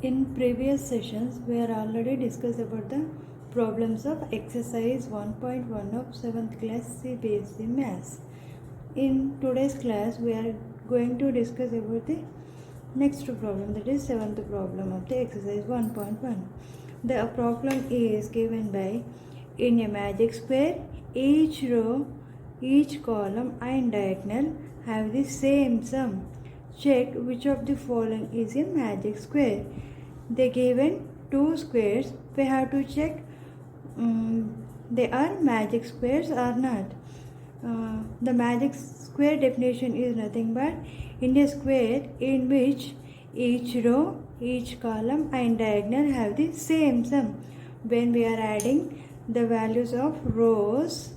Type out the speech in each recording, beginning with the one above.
In previous sessions, we are already discussed about the problems of exercise 1.1 of 7th class CBSE Maths. In today's class, we are going to discuss about the next problem, that is 7th problem of the exercise 1.1. The problem is given by, in a magic square, each row, each column and diagonal have the same sum. Check which of the following is a magic square. They given two squares. We have to check they are magic squares or not. The magic square definition is nothing but in a square in which each row, each column and diagonal have the same sum. When we are adding the values of rows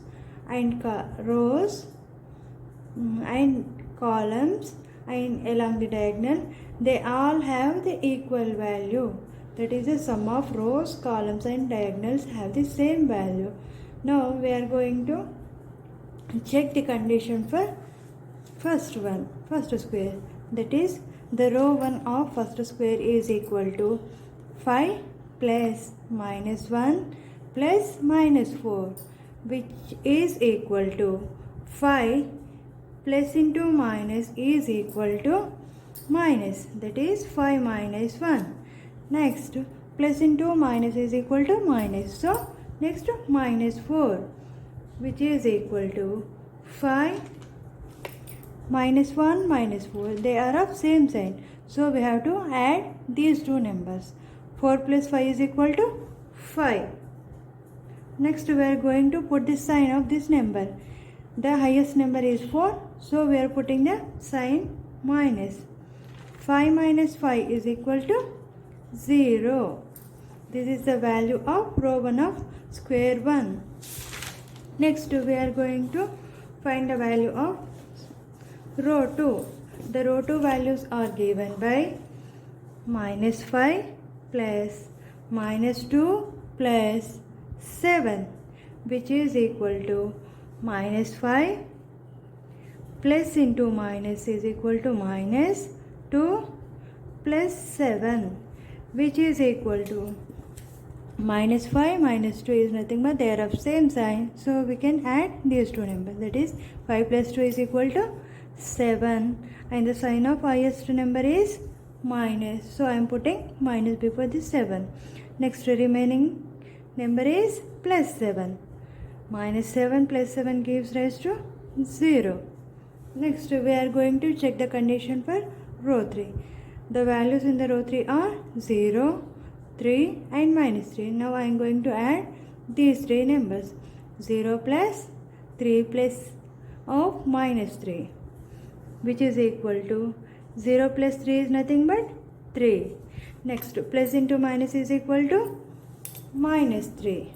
and columns and along the diagonal, they all have the equal value. That is, the sum of rows, columns and diagonals have the same value. Now we are going to check the condition for first square. That is, the row 1 of first square is equal to 5 plus minus 1 plus minus 4, which is equal to 5 plus into minus is equal to minus, that is 5 minus 1. Next, plus into minus is equal to minus. So, next minus 4, which is equal to 5 minus 1 minus 4. They are of same sign. So, we have to add these two numbers. 4 plus 5 is equal to 5. Next, we are going to put the sign of this number. The highest number is 4. So, we are putting the sign minus. 5 minus 5 is equal to 0. This is the value of row 1 of square 1. Next, we are going to find the value of row 2. The row 2 values are given by minus 5 plus minus 2 plus 7, which is equal to minus 5 plus into minus is equal to minus 2 plus 7, which is equal to minus 5 minus 2 is nothing but they are of same sign. So we can add these two numbers. That is 5 plus 2 is equal to 7 and the sign of highest number is minus. So I am putting minus before the 7. Next remaining number is plus 7. Minus 7 plus 7 gives rise to 0. Next, we are going to check the condition for row 3. The values in the row 3 are 0, 3 and minus 3. Now I am going to add these three numbers. 0 plus 3 plus of minus 3, which is equal to 0 plus 3 is nothing but 3. Next, plus into minus is equal to minus 3.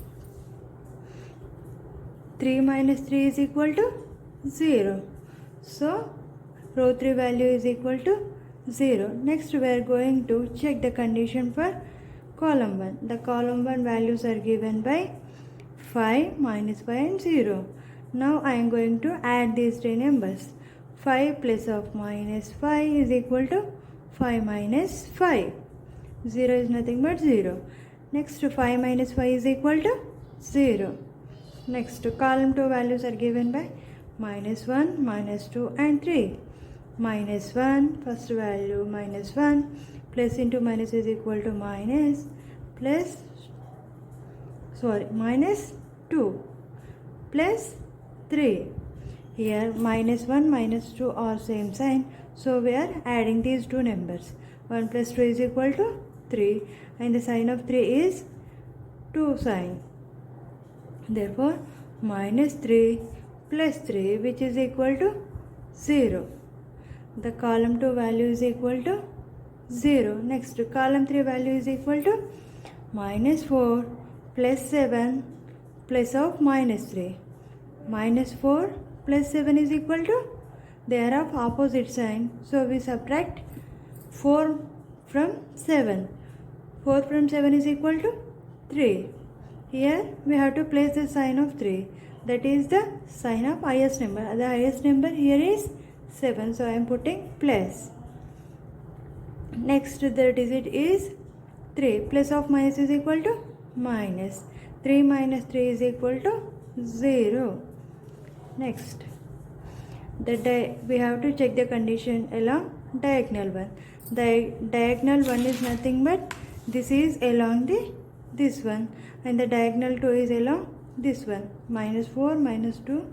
3 minus 3 is equal to 0. So, row 3 value is equal to 0. Next, we are going to check the condition for column 1. The column 1 values are given by 5, minus 5 and 0. Now, I am going to add these three numbers. 5 plus of minus 5 is equal to 5 minus 5. 0 is nothing but 0. Next, 5 minus 5 is equal to 0. Next, column 2 values are given by minus 1, minus 2 and 3. Minus 1, first value minus 1, plus into minus is equal to minus 2 plus 3. Here minus 1, minus 2 are same sign. So we are adding these two numbers. 1 plus 2 is equal to 3 and the sign of 3 is 2 sign. Therefore, minus 3 plus 3, which is equal to 0. The column 2 value is equal to 0. Next, column 3 value is equal to minus 4 plus 7 plus of minus 3. Minus 4 plus 7 is equal to, they are of opposite sign. So, we subtract 4 from 7. 4 from 7 is equal to 3. Here we have to place the sign of 3. That is the sign of highest number. The highest number here is 7. So I am putting plus. Next the digit is 3. Plus of minus is equal to minus. 3 minus 3 is equal to 0. Next, we have to check the condition along diagonal one. The diagonal one is nothing but this is along this one, and the diagonal 2 is along this one. Minus 4 minus 2,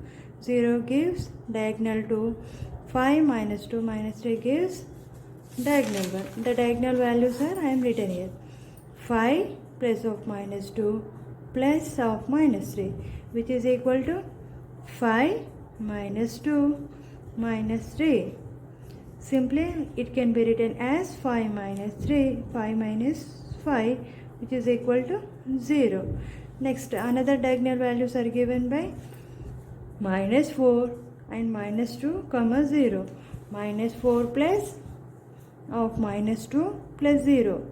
0 gives diagonal 2. 5 minus 2 minus 3 gives diagonal 1. The diagonal values are I am written here. 5 plus of minus 2 plus of minus 3, which is equal to 5 minus 2 minus 3. Simply it can be written as 5 minus 3, 5 minus 5, which is equal to 0. Next, another diagonal values are given by minus 4 and minus 2 comma 0. Minus 4 plus of minus 2 plus 0.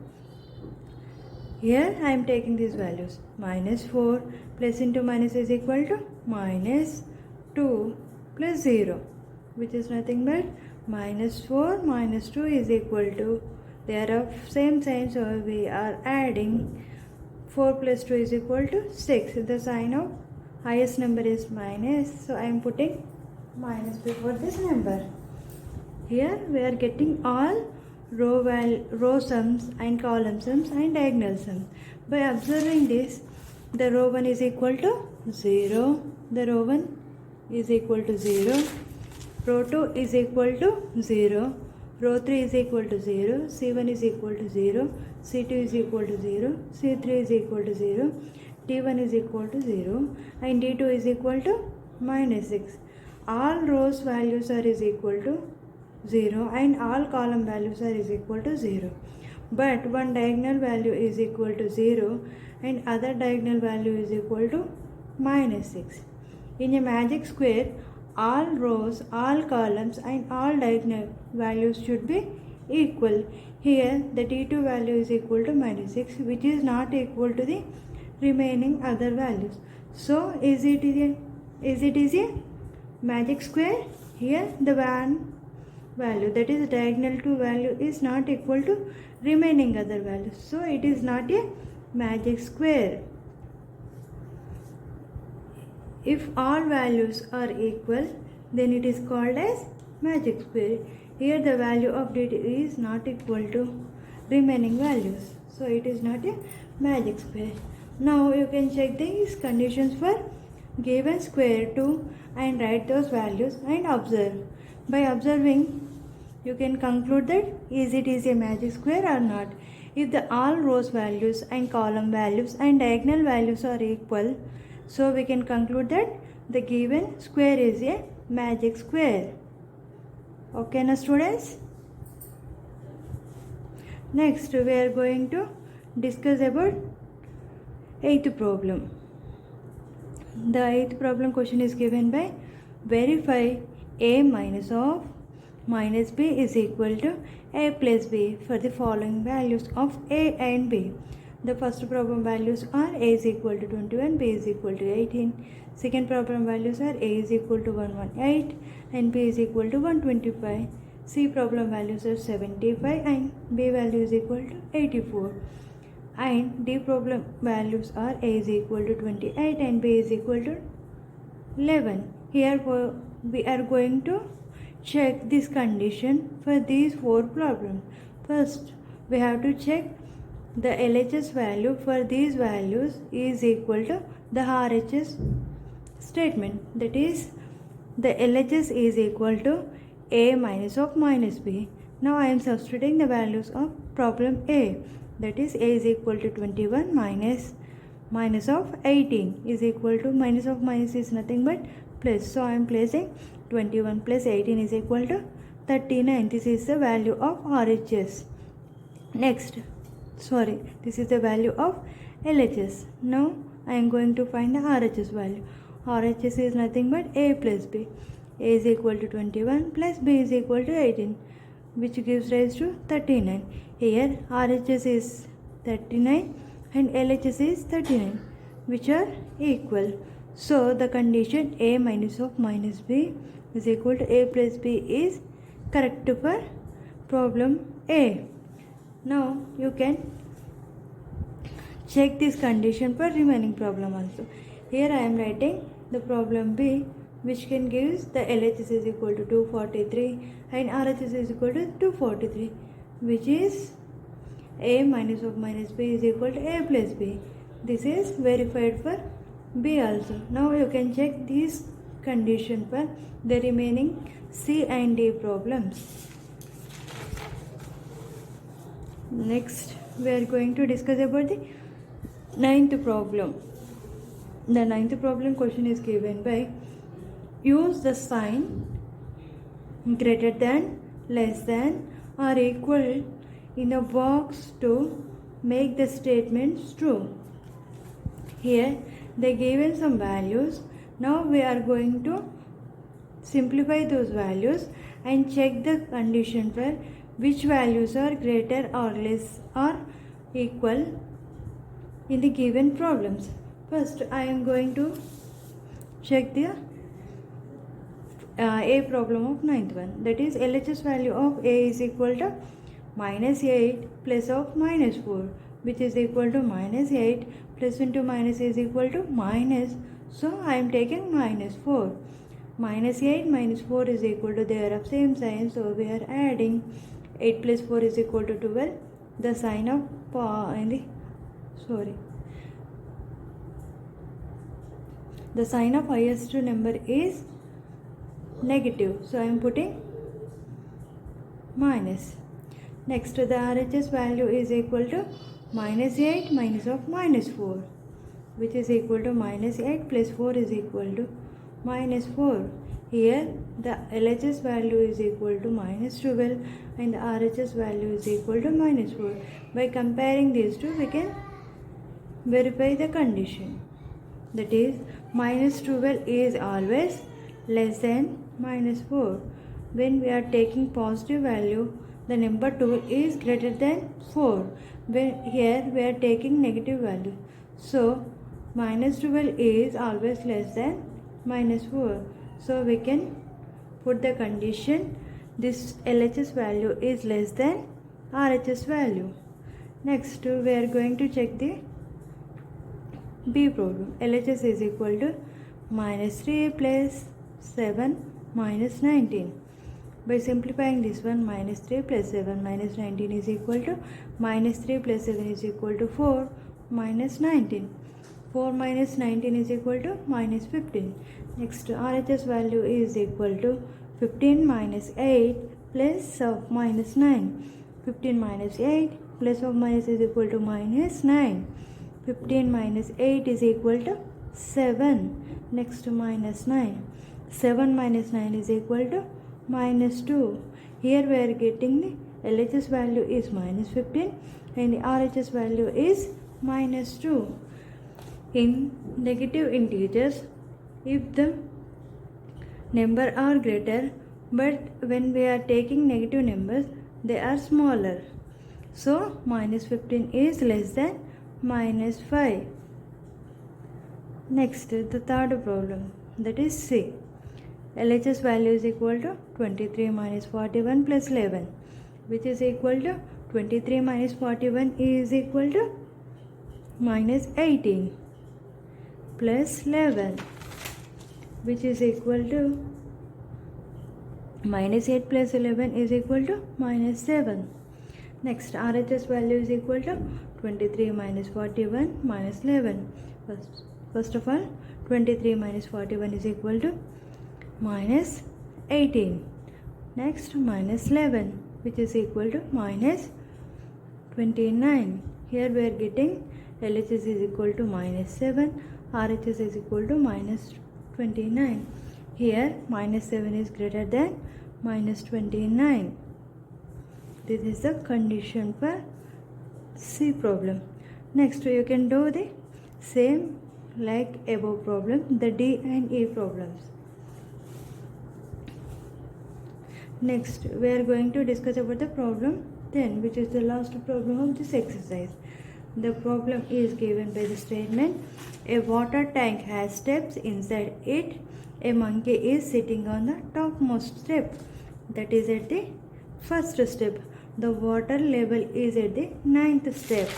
Here I am taking these values. Minus 4 plus into minus is equal to minus 2 plus 0, which is nothing but minus 4 minus 2 is equal to, they are of same sign, so we are adding. 4 plus 2 is equal to 6. The sign of highest number is minus, so I am putting minus before this number. Here we are getting all row sums and column sums and diagonal sums. By observing this, the row 1 is equal to 0, the row 1 is equal to 0, row 2 is equal to 0, row 3 is equal to 0, C1 is equal to 0, C2 is equal to 0, C3 is equal to 0, D1 is equal to 0, and D2 is equal to minus 6. All rows values are is equal to 0 and all column values are is equal to 0. But one diagonal value is equal to 0 and other diagonal value is equal to minus 6. In a magic square, all rows, all columns and all diagonal values should be equal. Here the T2 value is equal to minus 6, which is not equal to the remaining other values. So is it a magic square? Here the one value, that is diagonal 2 value, is not equal to remaining other values, so it is not a magic square. If all values are equal, then it is called as magic square. Here the value of dt is not equal to remaining values, so it is not a magic square. Now you can check these conditions for given square 2 and write those values and observe. By observing, you can conclude that it is a magic square or not. If the all rows values and column values and diagonal values are equal, so we can conclude that the given square is a magic square. Okay na students? Next we are going to discuss about 8th problem. The 8th problem question is given by verify a minus of minus b is equal to a plus b for the following values of a and b. The first problem values are a is equal to 21, b is equal to 18. Second problem values are a is equal to 118 and b is equal to 125. C problem values are 75 and b value is equal to 84. And D problem values are a is equal to 28 and b is equal to 11. Here we are going to check this condition for these 4 problems. First, we have to check the LHS value for these values is equal to the RHS statement. That is, the LHS is equal to A minus of minus B. Now I am substituting the values of problem A. That is, A is equal to 21 minus of 18 is equal to minus of minus is nothing but plus. So I am placing 21 plus 18 is equal to 39. This is the value of RHS. Next, this is the value of LHS. Now I am going to find the RHS value. RHS is nothing but A plus B. A is equal to 21 plus B is equal to 18, which gives rise to 39. Here RHS is 39 and LHS is 39, which are equal. So the condition A minus of minus B is equal to A plus B is correct for problem A. Now you can check this condition for remaining problem also. Here I am writing the problem B, which can give the LHS is equal to 243 and RHS is equal to 243, which is A minus of minus B is equal to A plus B. This is verified for B also. Now you can check these condition for the remaining C and D problems. Next we are going to discuss about the ninth problem. The ninth problem question is given by use the sign greater than, less than or equal in a box to make the statements true. Here they given some values. Now we are going to simplify those values and check the condition for which values are greater or less or equal in the given problems. First I am going to check the A problem of ninth one, that is LHS value of A is equal to minus 8 plus of minus 4, which is equal to minus 8 plus into minus is equal to minus, so I am taking minus 4. Minus 8 minus 4 is equal to, they are of same sign, so we are adding 8 plus 4 is equal to 12. The sign of the sign of highest number is negative, so I am putting minus. Next the RHS value is equal to minus 8 minus of minus 4, which is equal to minus 8 plus 4 is equal to minus 4. Here the LHS value is equal to minus 12 and the RHS value is equal to minus 4. By comparing these two we can verify the condition, that is minus 12 is always less than minus 4. When we are taking positive value, the number 2 is greater than 4. When here we are taking negative value, so minus 12 is always less than minus 4. So we can put the condition this LHS value is less than RHS value. Next we are going to check the B problem. LHS is equal to minus 3 plus 7 minus 19. By simplifying this one, minus 3 plus 7 minus 19 is equal to minus 3 plus 7 is equal to 4 minus 19. 4 minus 19 is equal to minus 15. Next RHS value is equal to 15 minus 8 plus of minus 9. 15 minus 8 plus of minus is equal to minus 9. 15 minus 8 is equal to 7. Next minus 9. 7 minus 9 is equal to minus 2. Here we are getting the LHS value is minus 15 and the RHS value is minus 2. In negative integers, if the number are greater, but when we are taking negative numbers they are smaller, so minus 15 is less than minus 5. Next the third problem, that is C. LHS value is equal to 23 minus 41 plus 11, which is equal to 23 minus 41 is equal to minus 18 plus 11, which is equal to minus 8 plus 11 is equal to minus 7. Next RHS value is equal to 23 minus 41 minus 11. First of all 23 minus 41 is equal to minus 18. Next minus 11, which is equal to minus 29. Here we are getting LHS is equal to minus 7, RHS is equal to minus 29. Here minus 7 is greater than minus 29. This is the condition for C problem. Next you can do the same like above problem, the D and E problems. Next we are going to discuss about the problem 10, which is the last problem of this exercise. The problem is given by the statement, a water tank has steps inside it. A monkey is sitting on the topmost step, that is at the first step. The water level is at the 9th step.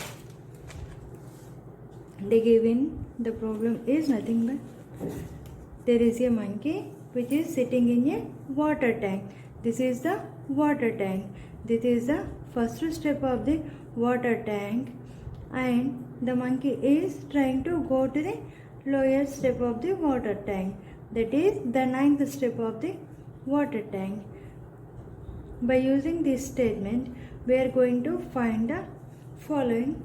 They given the problem is nothing but there is a monkey which is sitting in a water tank. This is the water tank. This is the first step of the water tank, and the monkey is trying to go to the lower step of the water tank, that is the 9th step of the water tank. By using this statement, we are going to find the following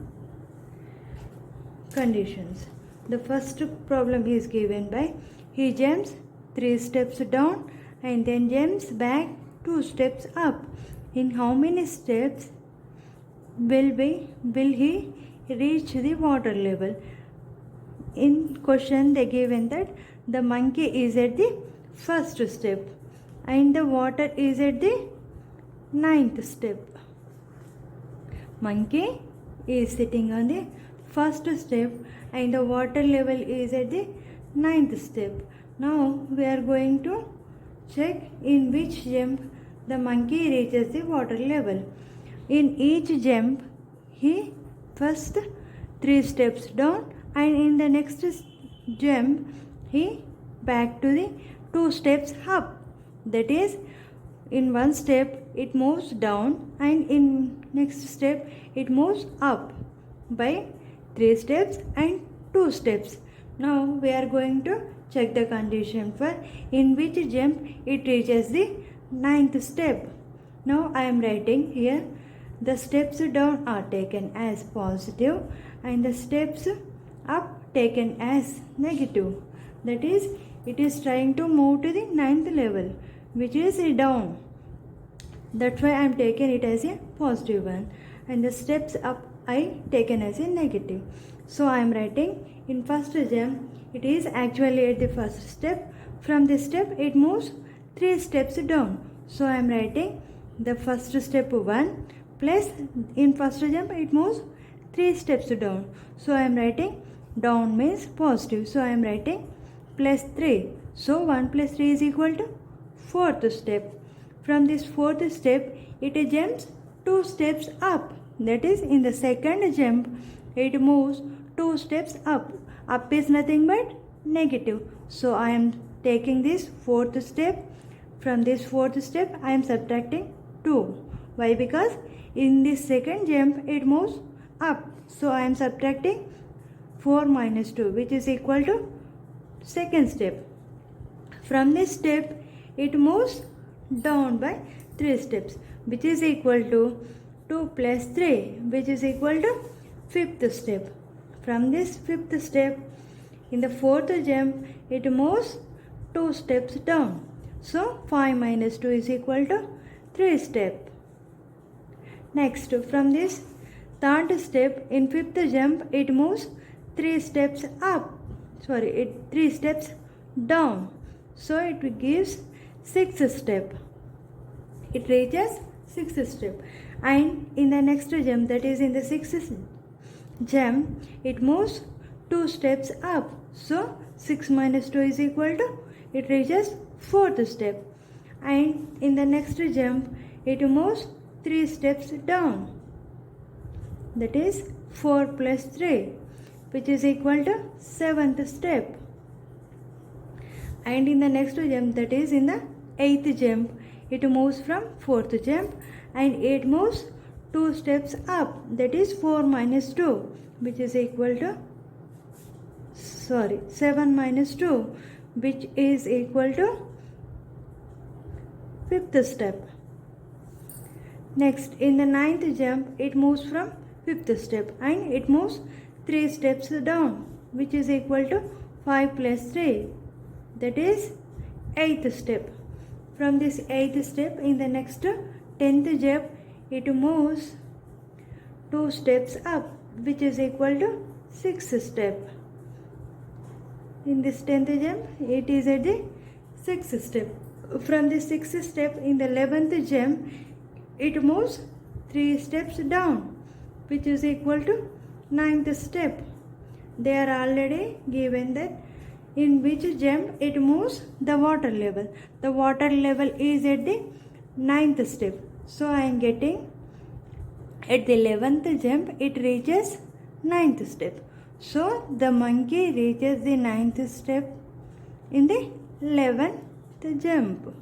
conditions. The first problem is given by he jumps 3 steps down and then jumps back 2 steps up. In how many steps will he reach the water level? In question they given that the monkey is at the first step and the water is at the 9th step. Monkey is sitting on the first step and the water level is at the 9th step. Now we are going to check in which jump the monkey reaches the water level. In each jump he first 3 steps down and in the next jump he back to the 2 steps up. That is, in one step it moves down and in next step it moves up by 3 steps and 2 steps. Now we are going to check the condition for in which jump it reaches the 9th step. Now I am writing here the steps down are taken as positive and the steps up taken as negative. That is, it is trying to move to the 9th level, which is down. That's why I am taking it as a positive one, and the steps up I taken as a negative. So I am writing in first jump it is actually at the first step. From this step it moves 3 steps down. So I am writing the first step 1 plus in first jump it moves 3 steps down. So I am writing down means positive. So I am writing plus 3. So 1 plus 3 is equal to 4th step. From this 4th step it jumps 2 steps up. That is, in the second jump it moves 2 steps up. Up is nothing but negative. So I am taking this 4th step. From this 4th step I am subtracting 2. Why? Because in this second jump it moves up. So I am subtracting 4 minus 2, which is equal to second step. From this step it moves down by 3 steps, which is equal to 2 plus 3, which is equal to 5th step. From this 5th step, in the 4th jump, it moves 2 steps down. So 5 minus 2 is equal to 3 steps. Next, from this 3rd step, in 5th jump, it moves 3 steps up. 3 steps down. So it gives 6th step. It reaches 6th step. And in the next jump, that is in the 6th jump, it moves 2 steps up. So 6 minus 2 is equal to, it reaches 4th step. And in the next jump, it moves 3 steps down. That is 4 plus 3, which is equal to 7th step. And in the next jump, that is in the 8th jump, it moves from 4th jump and it moves 2 steps up. That is 4 minus 2, which is equal to 7 minus 2, which is equal to 5th step. Next, in the 9th jump, it moves from 5th step and it moves 3 steps down, which is equal to 5 plus 3. That is 8th step. From this 8th step, in the next 10th jump, it moves 2 steps up, which is equal to 6th step. In this 10th jump, it is at the 6th step. From the 6th step, in the 11th jump, it moves 3 steps down, which is equal to 9th step. They are already given that in which jump it moves the water level. The water level is at the 9th step. So I am getting at the 11th jump it reaches 9th step. So the monkey reaches the 9th step in the 11th jump.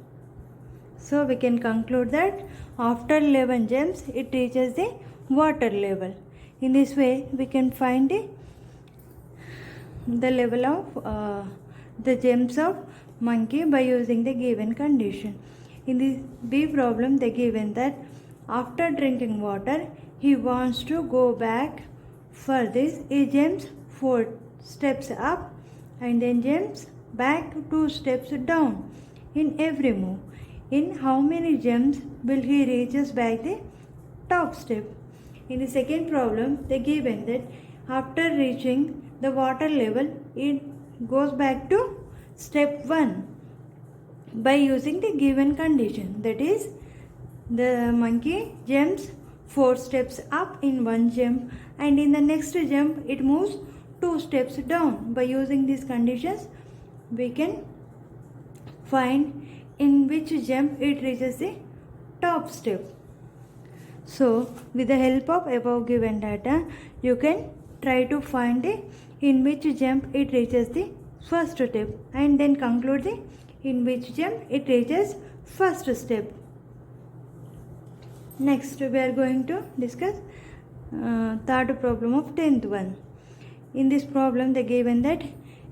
So we can conclude that after 11 jumps it reaches the water level. In this way we can find the level of the jumps of monkey by using the given condition. In the B problem they given that after drinking water he wants to go back. For this he jumps 4 steps up and then jumps back 2 steps down in every move. In how many jumps will he reaches back the top step? In the second problem they given that after reaching the water level it goes back to step 1 by using the given condition, that is the monkey jumps 4 steps up in one jump and in the next jump it moves 2 steps down. By using these conditions we can find in which jump it reaches the top step. So with the help of above given data you can try to find in which jump it reaches the first step and then conclude in which jump it reaches first step. Next we are going to discuss third problem of 10th one. In this problem they given that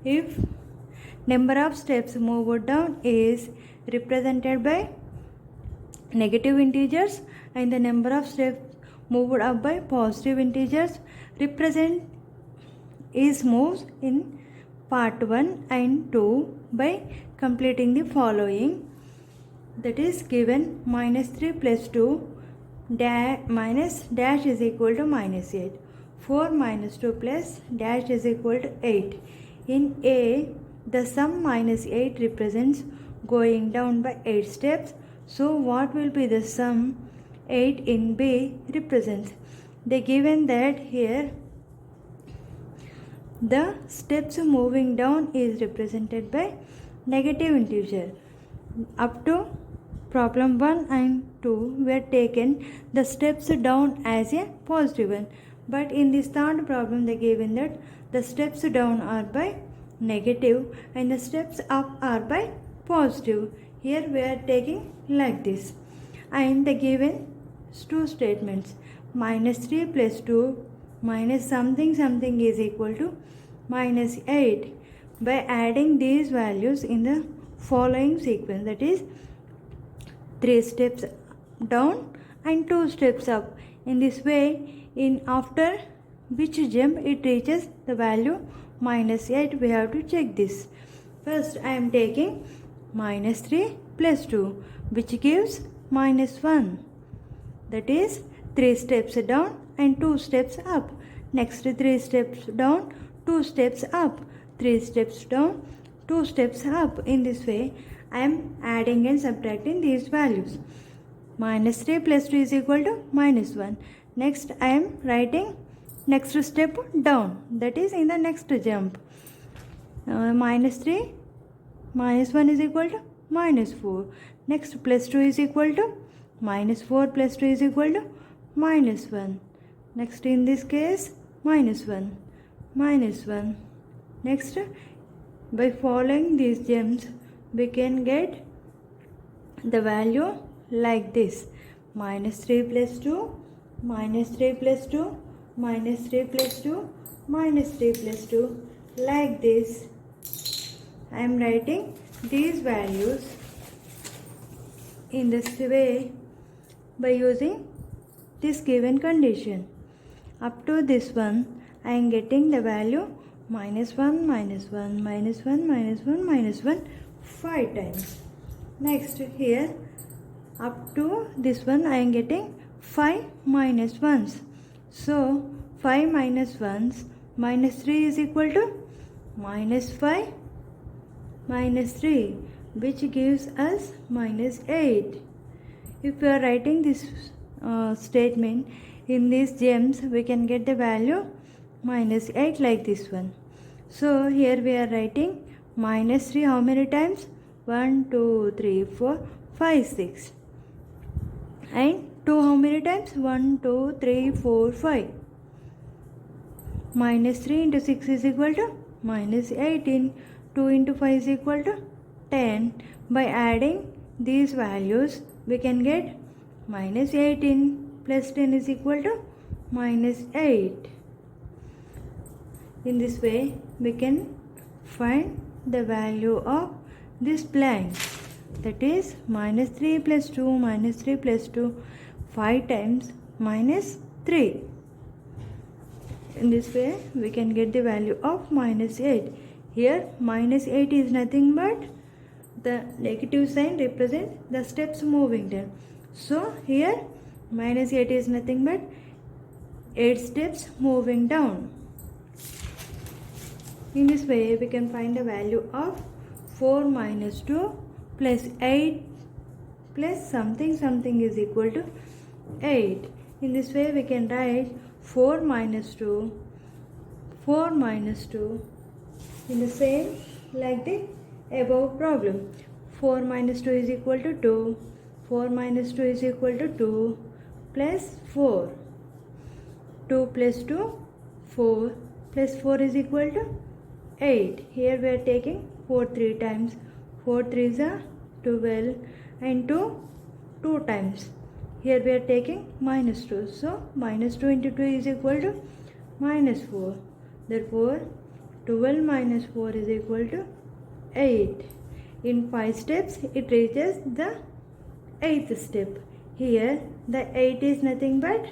if number of steps moved down is represented by negative integers and the number of steps moved up by positive integers, represent is moves in part 1 and 2 by completing the following, that is given -3 plus 2 minus dash is equal to -8, 4 minus 2 plus dash is equal to 8. In A the sum -8 represents going down by 8 steps. So what will be the sum 8 in B represents? They given that here the steps moving down is represented by negative integer. Up to problem 1 and 2 were taken the steps down as a positive one, but in this third problem they given that the steps down are by negative and the steps up are by positive. Here we are taking like this, and the given two statements -3 plus 2 minus something something is equal to -8. By adding these values in the following sequence, that is 3 steps down and 2 steps up. In this way, in after which jump it reaches the value -8, we have to check this. First I am taking -3 plus 2 which gives -1, that is 3 steps down and 2 steps up. Next 3 steps down, 2 steps up, 3 steps down, 2 steps up. In this way I am adding and subtracting these values. -3 plus 2 is equal to -1. Next I am writing next step down, that is in the next jump. -3 -1 is equal to -4. Next plus 2 is equal to -4 plus 2 is equal to -1. Next in this case -1. Next by following these jumps we can get the value like this: -3 plus 2, -3 plus 2, -3 plus 2, -3 plus 2, like this. I am writing these values in this way by using this given condition. Up to this one I am getting the value -1, -1, -1, -1, -1 5 times. Next here up to this one I am getting 5 minus 1s. So 5 minus 1s -3 is equal to -5 minus 3, which gives us -8. If we are writing this statement in these gems, we can get the value -8 like this one. So here we are writing -3 how many times? 1, 2, 3, 4, 5, 6. And 2 how many times? 1, 2, 3, 4, 5. minus 3 into 6 is equal to minus 18. 2 into 5 is equal to 10. By adding these values, we can get minus 18 plus 10 is equal to minus 8. In this way, we can find the value of this blank. That is minus 3 plus 2 minus 3 plus 2, 5 times minus 3. In this way, we can get the value of minus 8. Here, minus 8 is nothing but the negative sign represents the steps moving down. So, here minus 8 is nothing but 8 steps moving down. In this way, we can find the value of 4 minus 2 plus 8 plus something is equal to 8. In this way, we can write 4 minus 2 in the same like the above problem. 4 minus 2 is equal to 2. 4 minus 2 is equal to 2 plus 4. 2 plus 2, 4 plus 4 is equal to 8. Here we are taking 4 3 times. 4 3s are 12 and 2 times. Here we are taking minus 2. So minus 2 into 2 is equal to minus 4. Therefore 12 minus 4 is equal to 8. In 5 steps it reaches the 8th step. Here the 8 is nothing but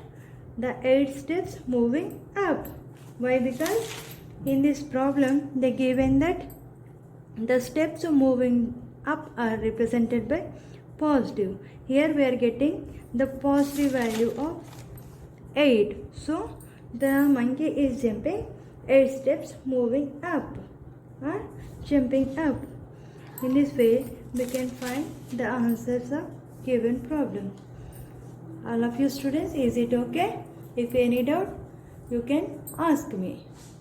the 8 steps moving up. Why? Because in this problem they given that the steps moving up are represented by positive. Here we are getting the positive value of 8. So the monkey is jumping 8 steps moving up or jumping up. In this way we can find the answers of given problem. All of you students, is it okay? If any doubt, you can ask me.